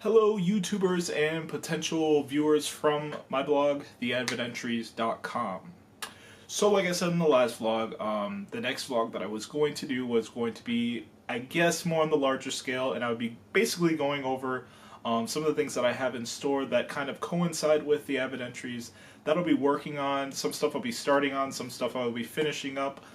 Hello YouTubers and potential viewers from my blog, theadvententries.com. So like I said in the last vlog, the next vlog that I was going to do was going to be, I guess, more on the larger scale, and I would be basically going over some of the things that I have in store that kind of coincide with the Advent Entries that I'll be working on. Some stuff I'll be starting on, some stuff I'll be finishing up,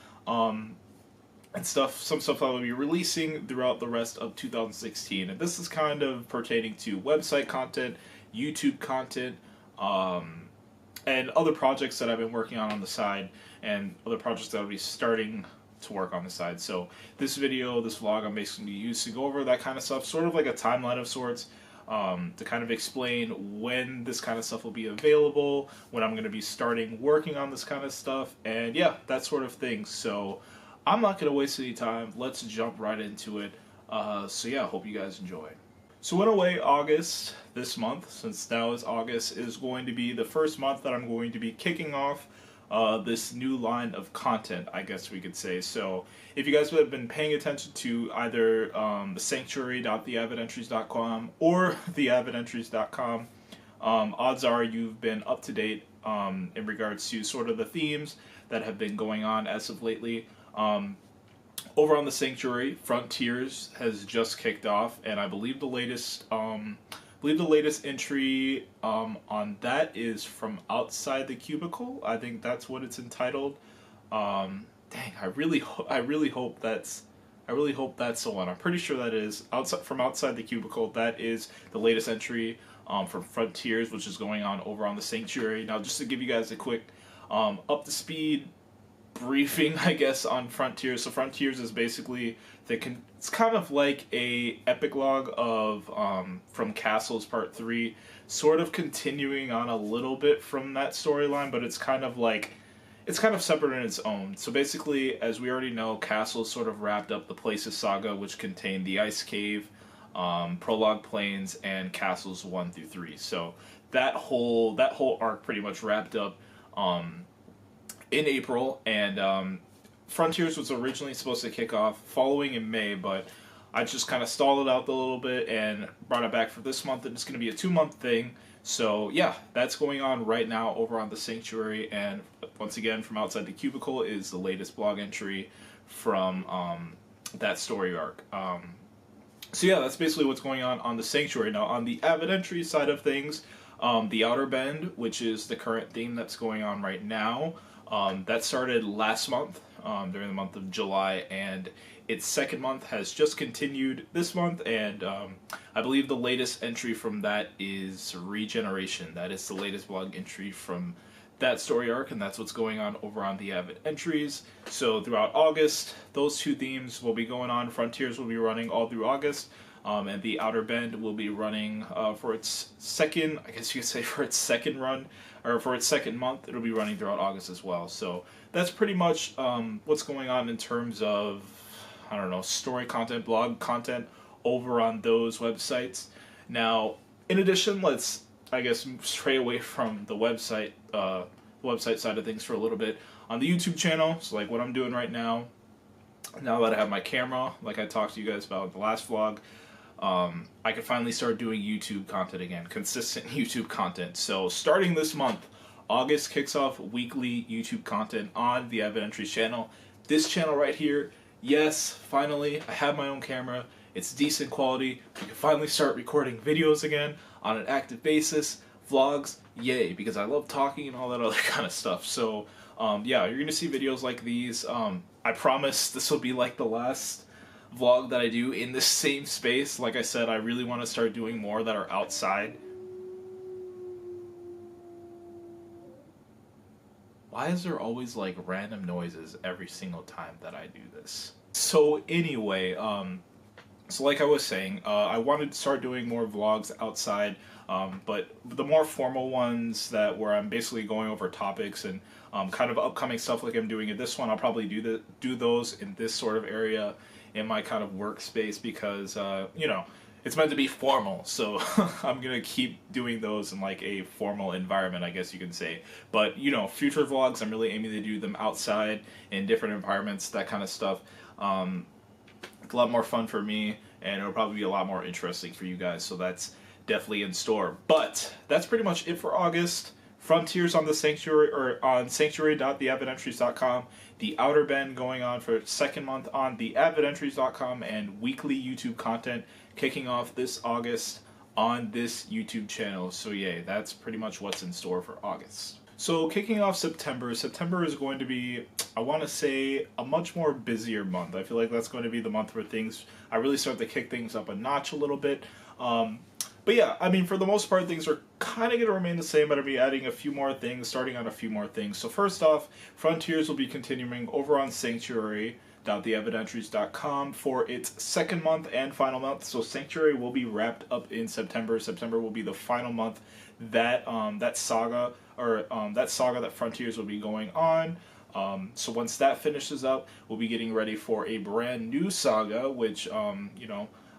and some stuff I will be releasing throughout the rest of 2016. And this is kind of pertaining to website content, YouTube content, and other projects that I've been working on the side, and other projects that I'll be starting to work on the side. So this video, this vlog, I'm basically used to go over that kind of stuff, sort of like a timeline of sorts, to kind of explain when this kind of stuff will be available, when I'm going to be starting working on this kind of stuff, and yeah, that sort of thing. So I'm not going to waste any time. Let's jump right into it. So yeah, I hope you guys enjoy. So in a way, August, this month, since now is August, is going to be the first month that I'm going to be kicking off this new line of content, I guess we could say. So if you guys have been paying attention to either the sanctuary.theadvententries.com or theadvententries.com, odds are you've been up to date in regards to sort of the themes that have been going on as of lately. Over on the Sanctuary, Frontiers has just kicked off, and I believe the latest entry on that is from Outside the Cubicle. I think that's what it's entitled. Dang, I really hope that's the one. I'm pretty sure that is from Outside the Cubicle. That is the latest entry from Frontiers, which is going on over on the Sanctuary. Now, just to give you guys a quick up to speed briefing, I guess, on Frontiers. So Frontiers is basically it's kind of like a epilogue of from Castles Part 3, sort of continuing on a little bit from that storyline, but it's kind of separate in its own. So basically, as we already know, Castles sort of wrapped up the Places saga, which contained the Ice Cave, Prologue Plains, and Castles 1 through 3. So that whole arc pretty much wrapped up in April, and Frontiers was originally supposed to kick off following in May, but I just kind of stalled it out a little bit and brought it back for this month, and it's going to be a 2-month thing. So yeah, that's going on right now over on the Sanctuary, and once again, from Outside the Cubicle is the latest blog entry from that story arc. So yeah, that's basically what's going on the Sanctuary. Now, on the Advent Entry side of things, the Outer Bend, which is the current theme that's going on right now, that started last month, during the month of July, and its second month has just continued this month, and I believe the latest entry from that is Regeneration. That is the latest blog entry from that story arc, and that's what's going on over on the Advent Entries. So throughout August, those two themes will be going on. Frontiers will be running all through August, and the Outer Bend will be running for its second, I guess you could say for its second run, or for its second month. It'll be running throughout August as well. So that's pretty much what's going on in terms of, I don't know, story content, blog content over on those websites. Now, in addition, let's, I guess, stray away from the website side of things for a little bit. On the YouTube channel, so like what I'm doing right now that I have my camera, like I talked to you guys about in the last vlog, I can finally start doing YouTube content again, consistent YouTube content. So starting this month, August kicks off weekly YouTube content on the Advent Entries channel. This channel right here, yes, finally, I have my own camera. It's decent quality. We can finally start recording videos again on an active basis. Vlogs, yay, because I love talking and all that other kind of stuff. So yeah, you're going to see videos like these. I promise this will be like the last vlog that I do in this same space. Like I said, I really want to start doing more that are outside. Why is there always like random noises every single time that I do this? So anyway, so like I was saying, I wanted to start doing more vlogs outside, but the more formal ones where I'm basically going over topics and kind of upcoming stuff like I'm doing in this one, I'll probably do those in this sort of area in my kind of workspace, because you know, it's meant to be formal, so I'm gonna keep doing those in like a formal environment, I guess you can say. But you know, future vlogs, I'm really aiming to do them outside in different environments, that kind of stuff. It's a lot more fun for me, and it'll probably be a lot more interesting for you guys. So that's definitely in store. But that's pretty much it for August. Frontiers on the Sanctuary, or on sanctuary.theavidentries.com. The Outer Bend going on for second month on theavidentries.com, and weekly YouTube content kicking off this August on this YouTube channel. So yeah, that's pretty much what's in store for August. So kicking off September is going to be, I want to say, a much more busier month. I feel like that's going to be the month where I really start to kick things up a notch a little bit. But yeah, I mean, for the most part, things are kind of going to remain the same, but I'll be adding a few more things, starting on a few more things. So first off, Frontiers will be continuing over on Sanctuary.theavidentries.com for its second month and final month. So Sanctuary will be wrapped up in September. September will be the final month that saga that Frontiers will be going on. So once that finishes up, we'll be getting ready for a brand new saga, which I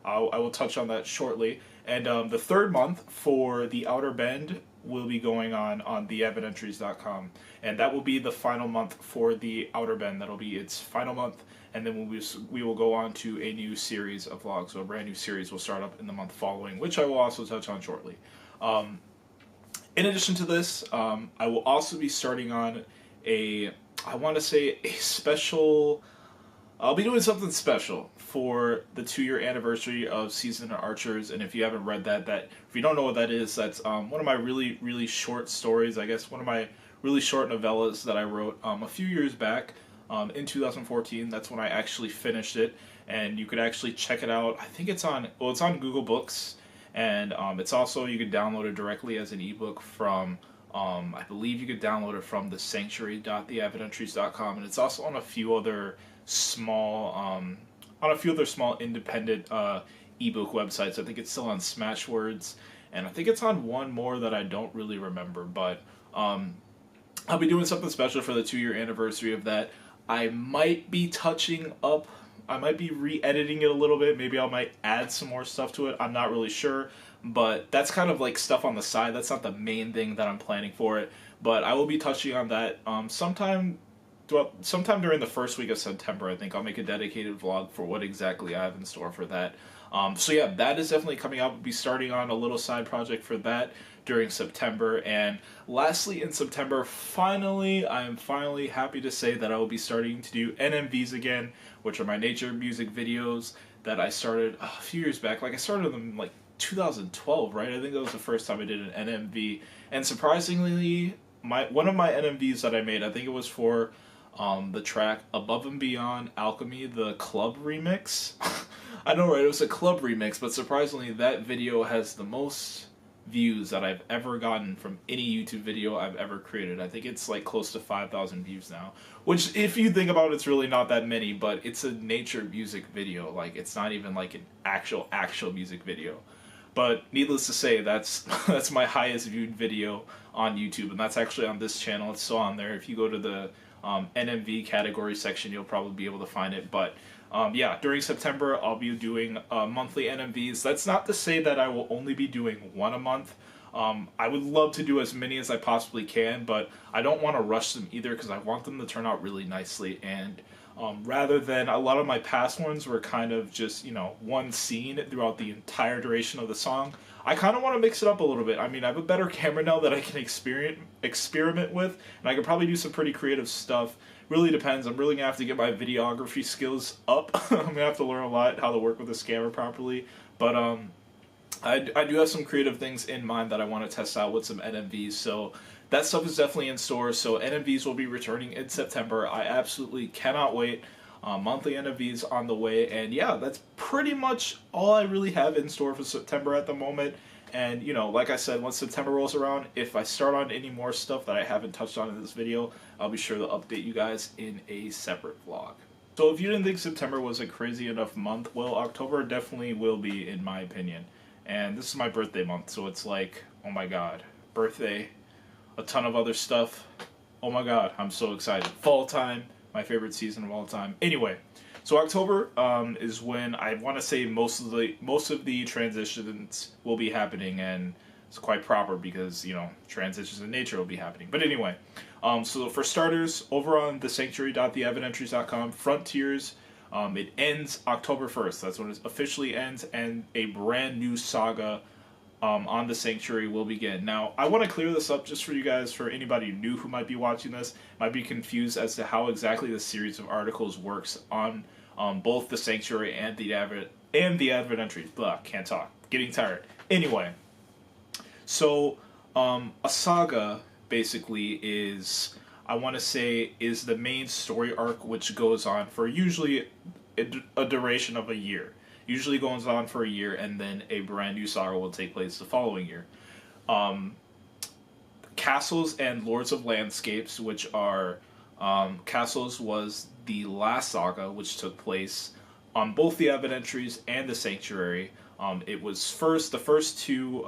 will touch on that shortly. And the third month for the Outer Bend will be going on theavidentries.com. And that will be the final month for the Outer Bend. That'll be its final month. And then we will go on to a new series of vlogs. So a brand new series will start up in the month following, which I will also touch on shortly. In addition to this, I will also be starting on I'll be doing something special for the 2-year anniversary of Season of Archers, and if you haven't read that if you don't know what that is, that's one of my really, really short stories, I guess, one of my really short novellas that I wrote a few years back in 2014. That's when I actually finished it, and you could actually check it out. I think it's on Google Books, and it's also, you could download it directly as an ebook from, I believe you could download it from the sanctuary.theavidentries.com, and it's also on a few other small independent ebook websites. I think it's still on Smashwords, and I think it's on one more that I don't really remember, but I'll be doing something special for the 2-year anniversary of that. I might be re-editing it a little bit. Maybe I might add some more stuff to it. I'm not really sure, but that's kind of like stuff on the side. That's not the main thing that I'm planning for it, but I will be touching on that sometime during the first week of September. I think I'll make a dedicated vlog for what exactly I have in store for that. So yeah, that is definitely coming out. We'll be starting on a little side project for that during September. And lastly, in September, I am finally happy to say that I will be starting to do NMVs again, which are my nature music videos that I started a few years back. Like, I started them in like 2012, right? I think that was the first time I did an NMV. And surprisingly, one of my NMVs that I made, I think it was for the track Above and Beyond Alchemy, the club remix. I know, right? It was a club remix, but surprisingly, that video has the most views that I've ever gotten from any YouTube video I've ever created. I think it's like close to 5,000 views now, which, if you think about it, it's really not that many, but it's a nature music video. Like, it's not even like an actual music video. But needless to say, that's my highest viewed video on YouTube, and that's actually on this channel. It's still on there. If you go to the NMV category section, you'll probably be able to find it. But yeah, during September, I'll be doing monthly NMVs. That's not to say that I will only be doing one a month. I would love to do as many as I possibly can, but I don't want to rush them either, because I want them to turn out really nicely. And rather than, a lot of my past ones were kind of just, one scene throughout the entire duration of the song, I kind of want to mix it up a little bit. I mean, I have a better camera now that I can experiment with, and I can probably do some pretty creative stuff. Really depends. I'm really going to have to get my videography skills up. I'm going to have to learn a lot how to work with this camera properly. But I do have some creative things in mind that I want to test out with some NMVs, so that stuff is definitely in store. So NMVs will be returning in September. I absolutely cannot wait. Monthly NMVs on the way, and yeah, that's pretty much all I really have in store for September at the moment. And like I said, once September rolls around, if I start on any more stuff that I haven't touched on in this video, I'll be sure to update you guys in a separate vlog. So if you didn't think September was a crazy enough month, well, October definitely will be, in my opinion. And this is my birthday month, so it's like, oh my god, birthday, a ton of other stuff. Oh my god, I'm so excited. Fall time, my favorite season of all time. Anyway, so October is when I want to say most of the transitions will be happening, and it's quite proper because transitions in nature will be happening. But anyway, so for starters, over on the sanctuary.theavidentries.com, Frontiers, it ends October 1st. That's when it officially ends, and a brand new saga on the Sanctuary will begin. Now, I want to clear this up just for you guys, for anybody new who might be watching this, might be confused as to how exactly the series of articles works on both the Sanctuary and the Advent entries. Blah, can't talk. Getting tired. Anyway, so a saga basically is, I want to say, is the main story arc which goes on for usually a duration of a year. Usually goes on for a year, and then a brand new saga will take place the following year. Castles and Lords of Landscapes, which are Castles was the last saga, which took place on both the Advent entries and the Sanctuary. It was the first two,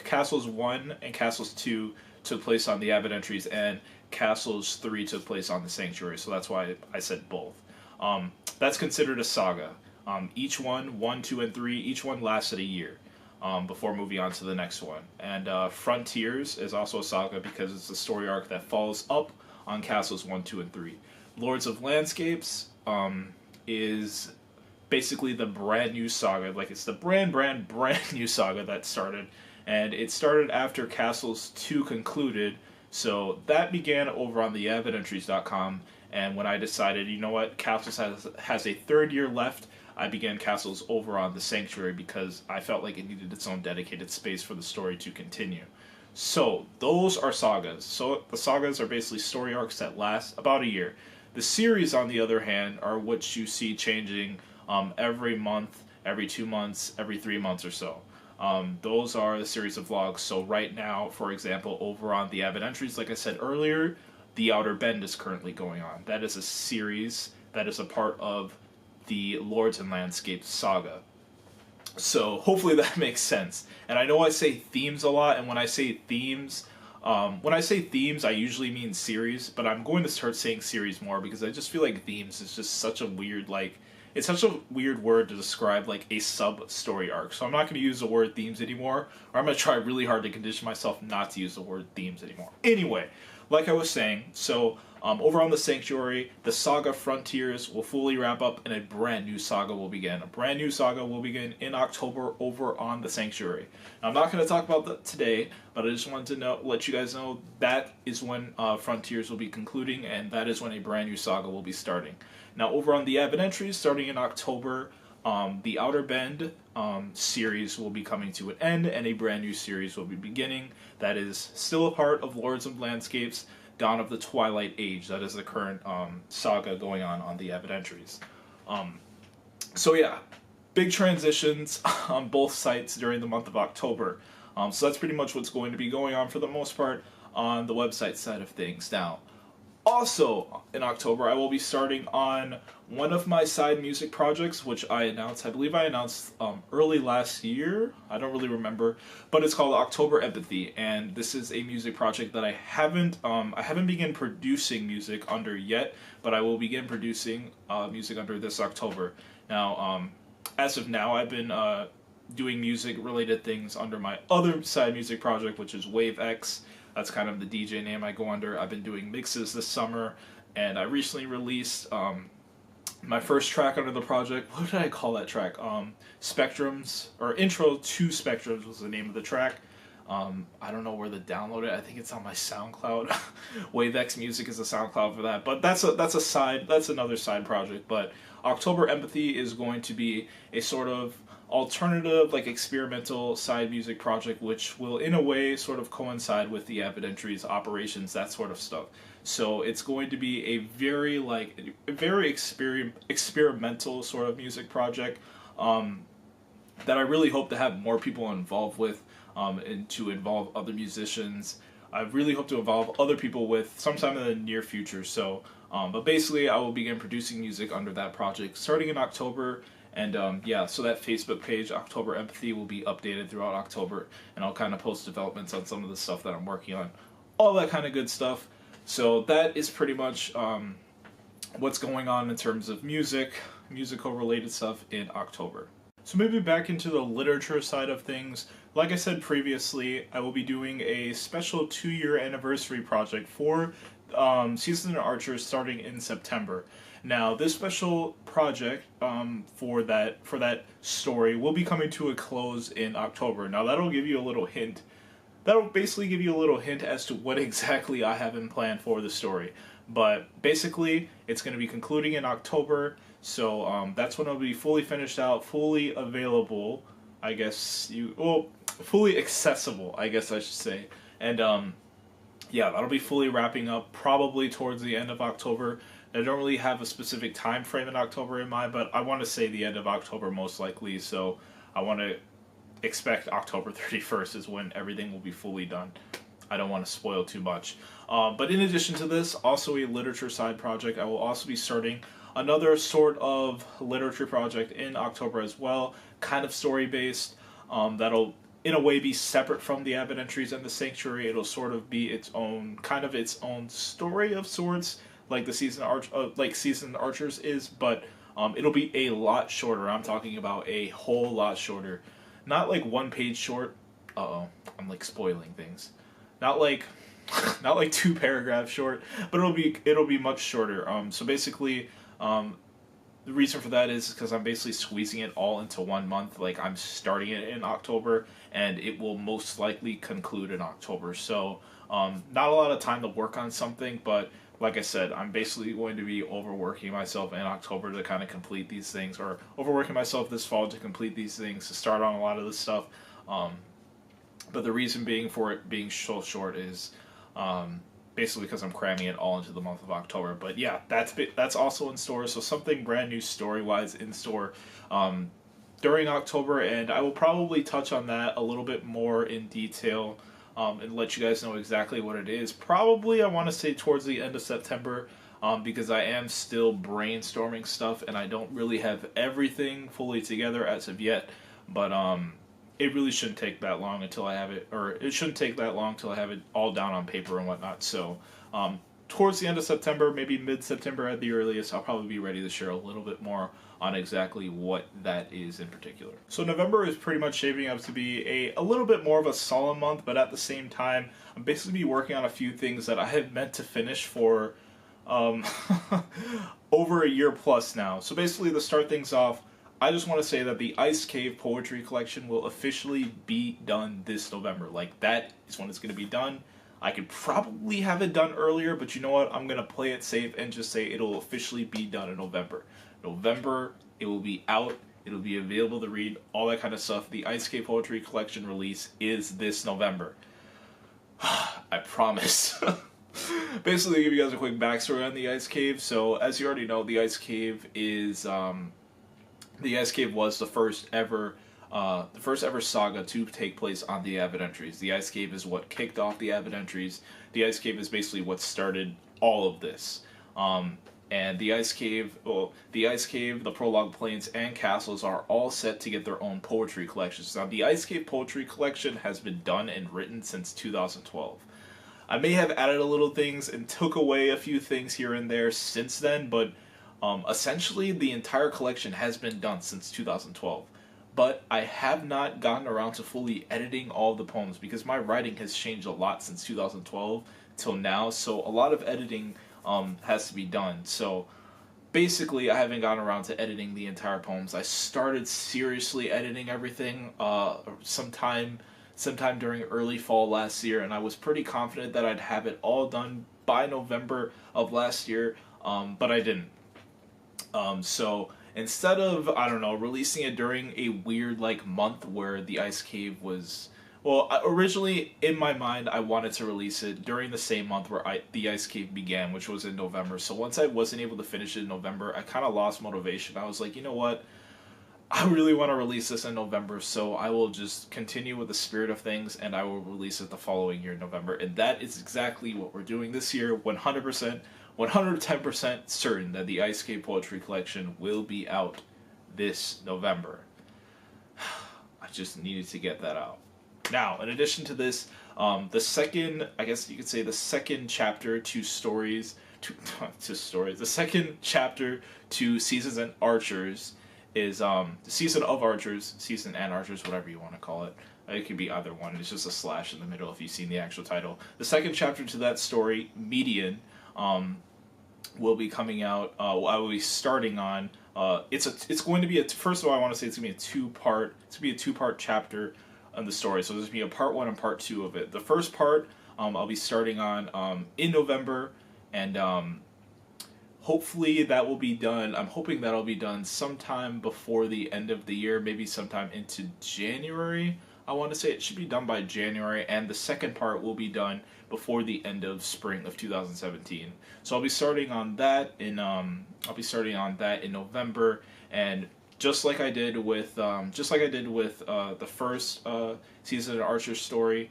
Castles 1 and Castles 2 took place on the Advent entries, and Castles 3 took place on the Sanctuary, so that's why I said both. That's considered a saga. Each one, 1, 2, and 3, each one lasted a year before moving on to the next one. And Frontiers is also a saga because it's a story arc that follows up on Castles 1, 2, and 3. Lords of Landscapes is basically the brand new saga. Like, it's the brand new saga that started. And it started after Castles 2 concluded. So that began over on the advententries.com. And when I decided, you know what, Castles has a third year left, I began Castles over on the Sanctuary because I felt like it needed its own dedicated space for the story to continue. So, those are sagas. So, the sagas are basically story arcs that last about a year. The series, on the other hand, are what you see changing every month, every 2 months, every 3 months or so. Those are the series of vlogs. So, right now, for example, over on the Advent entries, like I said earlier, The Outer Bend is currently going on. That is a series that is a part of the Lords and Landscapes saga. So hopefully that makes sense. And I know I say themes a lot, and when I say themes, I usually mean series, but I'm going to start saying series more because I just feel like themes is just such a weird, it's such a weird word to describe like a sub-story arc. So I'm not going to use the word themes anymore, or I'm going to try really hard to condition myself not to use the word themes anymore. Anyway, like I was saying, so over on the Sanctuary, the saga Frontiers will fully wrap up and a brand new saga will begin. A brand new saga will begin in October over on the Sanctuary. Now, I'm not going to talk about that today, but I just wanted to let you guys know that is when Frontiers will be concluding, and that is when a brand new saga will be starting. Now, over on the Advent entries, starting in October, the Outer Bend series will be coming to an end, and a brand new series will be beginning. That is still a part of Lords of Landscapes, Dawn of the Twilight Age. That is the current saga going on the Advent entries. So yeah, big transitions on both sites during the month of October. So that's pretty much what's going to be going on for the most part on the website side of things. Now, also in October, I will be starting on one of my side music projects, which I believe I announced early last year. I don't really remember, but it's called October Empathy, and this is a music project that I haven't begun producing music under yet, but I will begin producing music under this October. Now, as of now, I've been doing music-related things under my other side music project, which is Wave X. That's kind of the DJ name I go under. I've been doing mixes this summer, and I recently released my first track under the project. What did I call that track? Spectrums, or Intro to Spectrums was the name of the track. I don't know where to download it. I think it's on my SoundCloud. WaveX Music is a SoundCloud for that, but that's another side project. But October Empathy is going to be a sort of alternative, like experimental side music project, which will in a way sort of coincide with the Advent entries, operations, that sort of stuff. So it's going to be a very experimental sort of music project that I really hope to have more people involved with, and to involve other musicians. I really hope to involve other people with sometime in the near future. So, but basically I will begin producing music under that project starting in October. And yeah, so that Facebook page, October Empathy, will be updated throughout October, and I'll kind of post developments on some of the stuff that I'm working on, all that kind of good stuff. So that is pretty much what's going on in terms of musical related stuff in October. So maybe back into the literature side of things. Like I said previously, I will be doing a special 2-year anniversary project for Seasons and Archers starting in September. Now, this special project for that story will be coming to a close in October. Now, that'll give you a little hint. That'll basically give you a little hint as to what exactly I have in plan for the story. But basically, it's going to be concluding in October, so that's when it'll be fully finished out, fully available. I guess fully accessible, I guess I should say. And yeah, that'll be fully wrapping up probably towards the end of October. I don't really have a specific time frame in October in mind, but I want to say the end of October most likely. So I want to expect October 31st is when everything will be fully done. I don't want to spoil too much. But in addition to this, also a literature side project. I will also be starting another sort of literature project in October as well, kind of story based. That'll in a way be separate from the Abbot Entries and the Sanctuary. It'll sort of be its own story of sorts, like the Seasoned Archers is, but it'll be a lot shorter. I'm talking about a whole lot shorter. Not like 1 page short. Uh-oh, I'm like spoiling things. Not like 2 paragraphs short, but it'll be much shorter. So basically, the reason for that is because I'm basically squeezing it all into 1 month. Like, I'm starting it in October, and it will most likely conclude in October. So, not a lot of time to work on something, but like I said, I'm basically going to be overworking myself in October to kind of complete these things, or overworking myself this fall to complete these things, to start on a lot of this stuff. But the reason being for it being so short is basically because I'm cramming it all into the month of October. But yeah, that's also in store. So something brand new story-wise in store during October, and I will probably touch on that a little bit more in detail and let you guys know exactly what it is. Probably, I want to say towards the end of September, because I am still brainstorming stuff, and I don't really have everything fully together as of yet. But it really shouldn't take that long until I have it, or it shouldn't take that long till I have it all down on paper and whatnot. So, towards the end of September, maybe mid-September at the earliest, I'll probably be ready to share a little bit more on exactly what that is in particular. So November is pretty much shaping up to be a little bit more of a solemn month, but at the same time, I'm basically be working on a few things that I have meant to finish for over a year plus now. So basically, to start things off, I just want to say that the Ice Cave Poetry Collection will officially be done this November. Like, that is when it's going to be done. I could probably have it done earlier, but you know what? I'm going to play it safe and just say it'll officially be done in November. November, it will be out. It'll be available to read, all that kind of stuff. The Ice Cave Poetry Collection release is this November. I promise. Basically, give you guys a quick backstory on the Ice Cave. So, as you already know, the Ice Cave is... the Ice Cave was the first ever saga to take place on the Abbot Entries. The Ice Cave is what kicked off the Abbot Entries. The Ice Cave is basically what started all of this. And the Ice Cave, the Prologue Plains, and Castles are all set to get their own poetry collections. Now, the Ice Cave Poetry Collection has been done and written since 2012. I may have added a little things and took away a few things here and there since then, but essentially the entire collection has been done since 2012. But I have not gotten around to fully editing all the poems because my writing has changed a lot since 2012 till now, so a lot of editing has to be done. So basically, I haven't gotten around to editing the entire poems. I started seriously editing everything sometime during early fall last year, and I was pretty confident that I'd have it all done by November of last year, but I didn't. So instead of, I don't know, releasing it during a weird month where the Ice Cave was... Well, originally, in my mind, I wanted to release it during the same month where the Ice Cave began, which was in November. So once I wasn't able to finish it in November, I kind of lost motivation. I was like, you know what? I really want to release this in November, so I will just continue with the spirit of things, and I will release it the following year in November. And that is exactly what we're doing this year, 100%, 110% certain that the Ice Cave Poetry Collection will be out this November. I just needed to get that out. Now, in addition to this, the second, I guess you could say the second chapter to stories, the second chapter to Seasons and Archers is the Season of Archers, Season and Archers, whatever you want to call it. It could be either one. It's just a slash in the middle if you've seen the actual title. The second chapter to that story, Median, will be coming out. I will be starting on. It's going to be first of all, I want to say it's going to be a two-part chapter on the story. So there's going to be a part 1 and part 2 of it. The first part I'll be starting on in November, and hopefully that will be done. I'm hoping that'll be done sometime before the end of the year, maybe sometime into January. I want to say it should be done by January, and the second part will be done before the end of spring of 2017. So I'll be starting on that in November, and just like I did with the first season of Archer's story,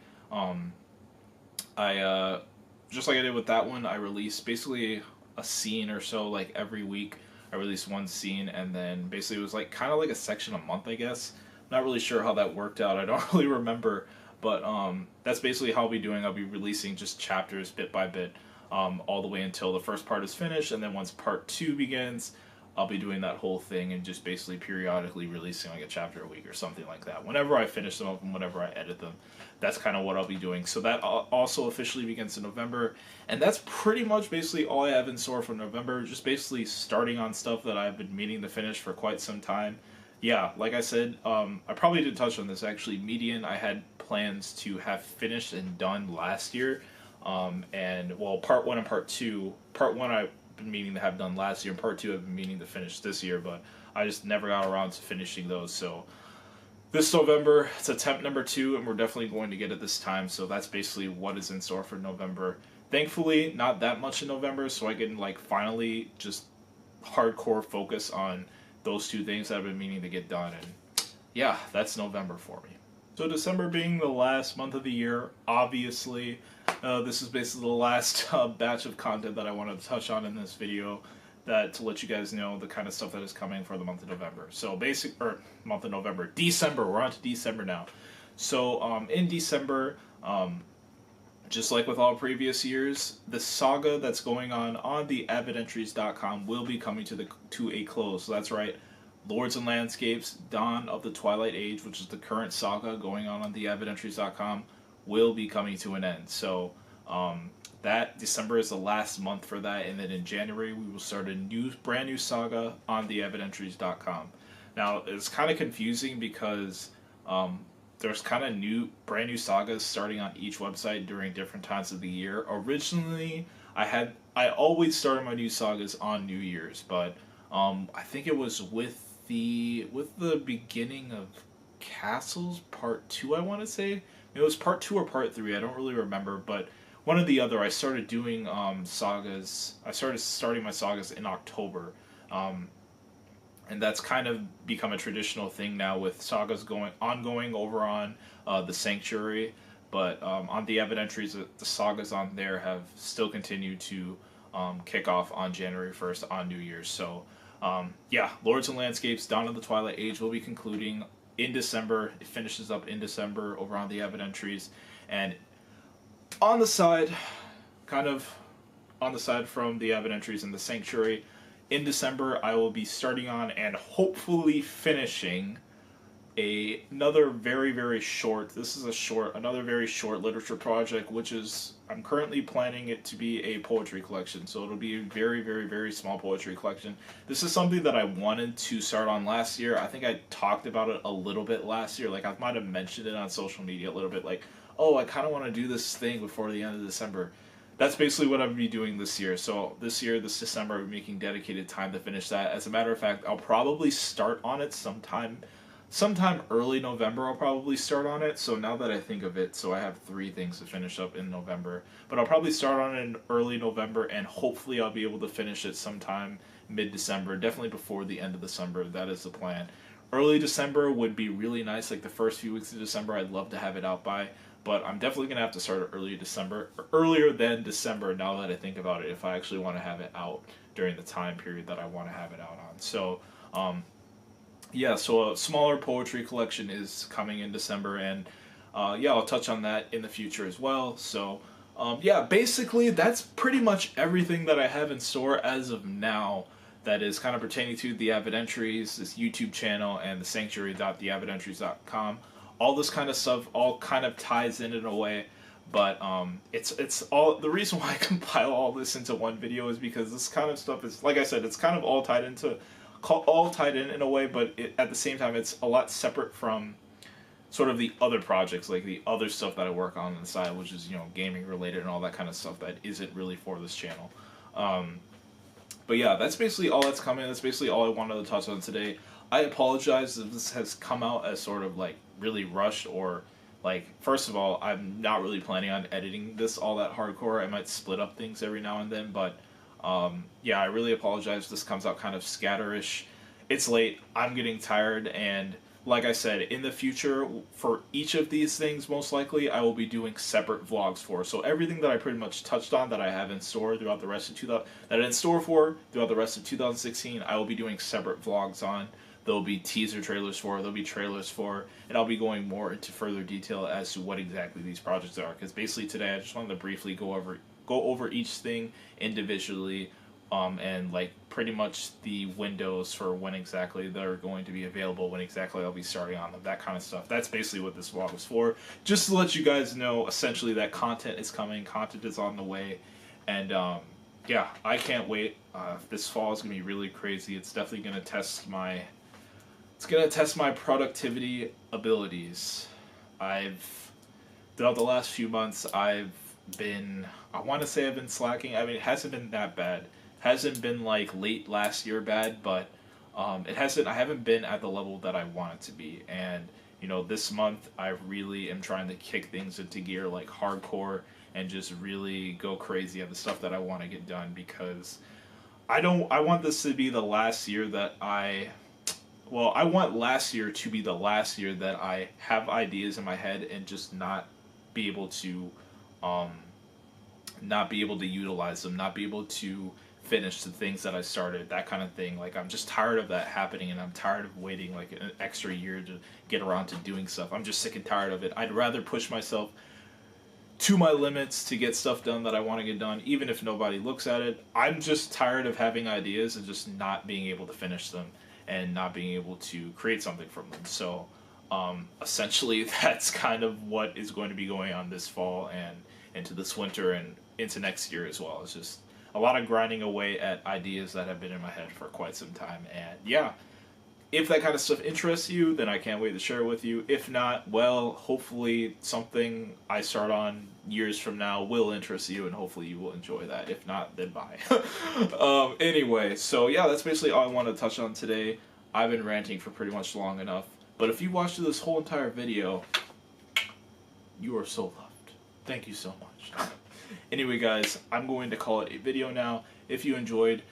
I just like I did with that one, I released basically a scene or so like every week. I released one scene, and then basically it was like kind of like a section a month, I guess. Not really sure how that worked out. I don't really remember, but that's basically how I'll be doing. I'll be releasing just chapters bit by bit, all the way until the first part is finished, and then once part 2 begins, I'll be doing that whole thing and just basically periodically releasing like a chapter a week or something like that. Whenever I finish them up and whenever I edit them, that's kind of what I'll be doing. So that also officially begins in November, and that's pretty much basically all I have in store for November. Just basically starting on stuff that I've been meaning to finish for quite some time. Yeah, like I said, I probably did touch on this actually. Median, I had plans to have finished and done last year, and well, part 1 and part 2. Part 1 I've been meaning to have done last year, and part 2 I've been meaning to finish this year, but I just never got around to finishing those. So this November, it's attempt number 2, and we're definitely going to get it this time. So that's basically what is in store for November. Thankfully, not that much in November, so I can like finally just hardcore focus on those 2 things that I've been meaning to get done, and yeah, that's November for me. So December being the last month of the year, obviously, this is basically the last batch of content that I wanted to touch on in this video, that to let you guys know the kind of stuff that is coming for the month of November. So December, we're on to December now. So in December, just like with all previous years, the saga that's going on the avidentries.com will be coming to a close. So that's right, Lords and Landscapes, Dawn of the Twilight Age, which is the current saga going on the avidentries.com, will be coming to an end. So that December is the last month for that, and then in January we will start a brand new saga on the avidentries.com. Now it's kind of confusing because there's kind of brand new sagas starting on each website during different times of the year. Originally, I always started my new sagas on New Year's, but I think it was with the beginning of Castles Part 2, I want to say. It was Part 2 or Part 3, I don't really remember, but one or the other. I started doing sagas. I started starting my sagas in October. And that's kind of become a traditional thing now with sagas ongoing over on the Sanctuary, but on the Evidentries, the sagas on there have still continued to kick off on January 1st on New Year's. So yeah, Lords and Landscapes, Dawn of the Twilight Age will be concluding in December. It finishes up in December over on the Evidentries, and on the side, kind of on the side from the Evidentries and the Sanctuary, in December, I will be starting on and hopefully finishing another very short literature project, which is, I'm currently planning it to be a poetry collection. So it'll be a very small poetry collection. This is something that I wanted to start on last year. I think I talked about it a little bit last year. Like, I might have mentioned it on social media a little bit, like, oh, I kind of want to do this thing before the end of December. That's basically what I'm going to be doing this year. So this December, I'll be making dedicated time to finish that. As a matter of fact, I'll probably start on it sometime early November. I'll probably start on it. So now that I think of it, so I have 3 things to finish up in November. But I'll probably start on it in early November, and hopefully I'll be able to finish it sometime mid-December, definitely before the end of December. That is the plan. Early December would be really nice, like the first few weeks of December. I'd love to have it out by. But I'm definitely going to have to start it earlier than December, now that I think about it, if I actually want to have it out during the time period that I want to have it out on. So, yeah, so a smaller poetry collection is coming in December, and yeah, I'll touch on that in the future as well. So, yeah, basically, that's pretty much everything that I have in store as of now that is kind of pertaining to the Avidentries, this YouTube channel, and the Sanctuary.theavidentries.com. All this kind of stuff all kind of ties in a way. But it's all the reason why I compile all this into one video is because this kind of stuff is, like I said, it's kind of all tied in a way, but at the same time it's a lot separate from sort of the other projects, like the other stuff that I work on the side, which is, you know, gaming related and all that kind of stuff that isn't really for this channel. But yeah, that's basically all that's coming. That's basically all I wanted to touch on today. I apologize if this has come out as sort of like really rushed, or like, first of all, I'm not really planning on editing this all that hardcore. I might split up things every now and then, but yeah, I really apologize if this comes out kind of scatterish. It's late, I'm getting tired, and like I said, in the future, for each of these things, most likely, I will be doing separate vlogs for. So everything that I pretty much touched on that I have in store throughout the rest of 2016, I will be doing separate vlogs on. There'll be teaser trailers for, there'll be trailers for, and I'll be going more into further detail as to what exactly these projects are. Because basically today, I just wanted to briefly go over each thing individually, and like pretty much the windows for when exactly they're going to be available, when exactly I'll be starting on them, that kind of stuff. That's basically what this vlog was for, just to let you guys know essentially that content is coming, content is on the way, and yeah, I can't wait. This fall is gonna be really crazy. It's definitely gonna test my productivity abilities. Throughout the last few months, I want to say I've been slacking. I mean, it hasn't been that bad. Hasn't been like late last year bad, but I haven't been at the level that I want it to be. And you know, this month I really am trying to kick things into gear like hardcore and just really go crazy at the stuff that I want to get done, because I want this to be the last year that I want last year to be the last year that I have ideas in my head and just not be able to utilize them, not be able to finish the things that I started, that kind of thing. Like, I'm just tired of that happening, and I'm tired of waiting like an extra year to get around to doing stuff. I'm just sick and tired of it. I'd rather push myself to my limits to get stuff done that I want to get done, even if nobody looks at it. I'm just tired of having ideas and just not being able to finish them and not being able to create something from them. So essentially that's kind of what is going to be going on this fall and into this winter and into next year as well. It's just a lot of grinding away at ideas that have been in my head for quite some time. And yeah, if that kind of stuff interests you, then I can't wait to share it with you. If not, well, hopefully something I start on years from now will interest you, and hopefully you will enjoy that. If not, then bye. Anyway, so yeah, that's basically all I wanted to touch on today. I've been ranting for pretty much long enough, but if you watched this whole entire video, you are so loved. Thank you so much. Anyway, guys, I'm going to call it a video now. If you enjoyed,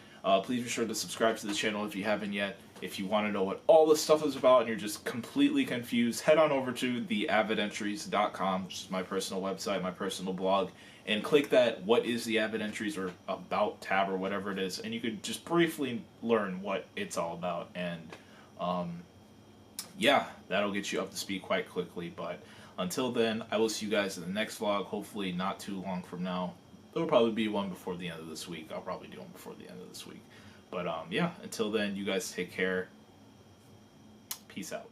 please be sure to subscribe to the channel if you haven't yet. If you want to know what all this stuff is about and you're just completely confused, head on over to theavidentries.com, which is my personal website, my personal blog, and click that What is the Avid Entries or About tab or whatever it is, and you could just briefly learn what it's all about. And yeah, that'll get you up to speed quite quickly. But until then, I will see you guys in the next vlog, hopefully not too long from now. There'll probably be one before the end of this week. I'll probably do one before the end of this week. But yeah, until then, you guys take care. Peace out.